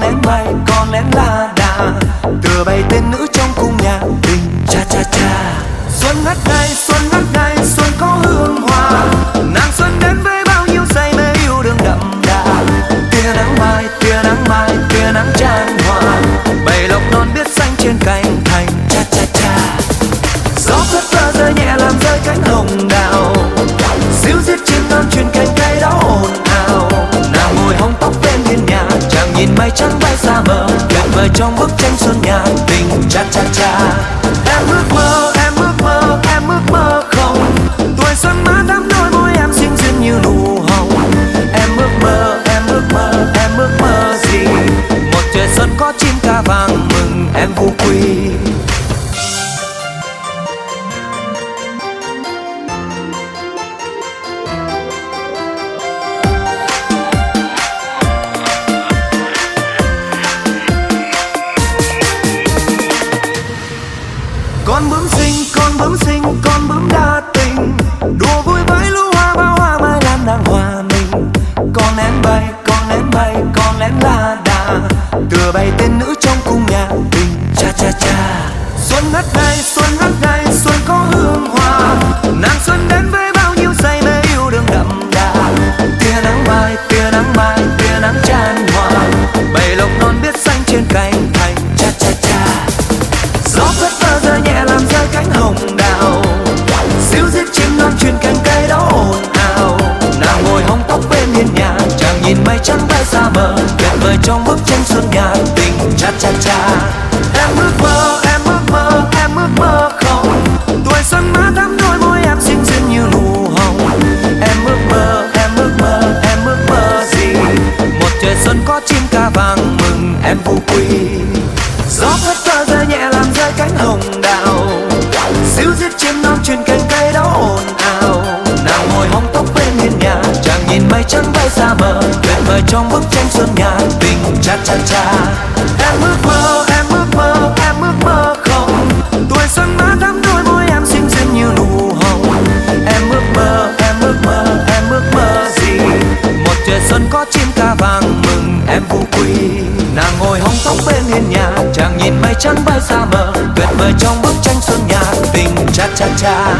con én bay, con én la đà, tựa bay tên nữ trong cung nhạc tình cha cha cha. Xuân ngất ngây, xuân ngất ngây, xuân có hương hoa, nàng xuân đến với bao nhiêu say mê yêu đương đậm đà. Tia nắng mai, tia nắng mai, tia nắng chan hòa, bầy lộc non biết xanh trên cành thành cha cha cha. Gió phất phơ rơi nhẹ làm rơi cánh hồng đào, xíu xiết chim non truyền cành cây đó ồn ào. Nàng ngồi hóng tóc bên hiên nhà, chàng nhìn mây trắng bay xa mờ, tuyệt vời trong bức tranh xuân nhạc tình cha cha cha. Em ước mơ, em ước mơ, em ước mơ không, tuổi xuân má đắm đôi môi em xinh xinh như nụ hồng. Em ước mơ, em ước mơ, em ước mơ gì? Một trời xuân có chim ca vàng mừng em vô quy. Con bướm xinh, con bướm xinh, con bướm đa tình, đùa vui với lũ hoa bao hoa mai lan đang hòa mình. Con én bay, con én bay, con én la đà, tựa bay tên nữ trong cung nhạc tình cha cha cha. Xuân ngất ngây, xuân ngất ngây, xuân có hương hoa, nàng xuân đến với bao nhiêu say mê yêu đương đậm đà. Tia nắng mai, tia nắng mai, tia nắng chan hòa, bầy lộc non biết xanh trên cành thành cha cha cha. Gió phất phơ rơi nhẹ làm rơi cánh hồng đào, xíu xiết chim non truyền cành cây đó ồn ào. Nàng ngồi hóng tóc bên hiên nhà, chàng nhìn mây trắng bay xa mờ, tuyệt vời trong bức tranh xuân nhạc tình cha cha cha. Em ước mơ, em ước mơ, em ước mơ không, tuổi xuân má đắm đôi môi em xinh xinh như nụ hồng. Em ước mơ, em ước mơ, em ước mơ gì? Một trời xuân có chim ca vàng mừng em vô quy. Gió phất phơ rơi nhẹ làm rơi cánh hồng đào, xíu xiết chim non truyền cành cây đó ồn ào. Nàng ngồi hóng tóc bên hiên nhà, chàng nhìn mây trắng bay xa mờ, tuyệt vời trong bức tranh xuân nhạc tình cha cha cha. Em ước mơ, em ước mơ, em ước mơ không, tuổi xuân má đắm đôi môi em xinh xinh như nụ hồng. Em ước mơ, em ước mơ, em ước mơ gì? Một trời xuân có chim ca vàng mừng em vô quy. Nàng ngồi hóng tóc bên hiên nhà, chàng nhìn mây trắng bay xa mờ, tuyệt vời trong bức tranh xuân nhạc tình cha cha cha.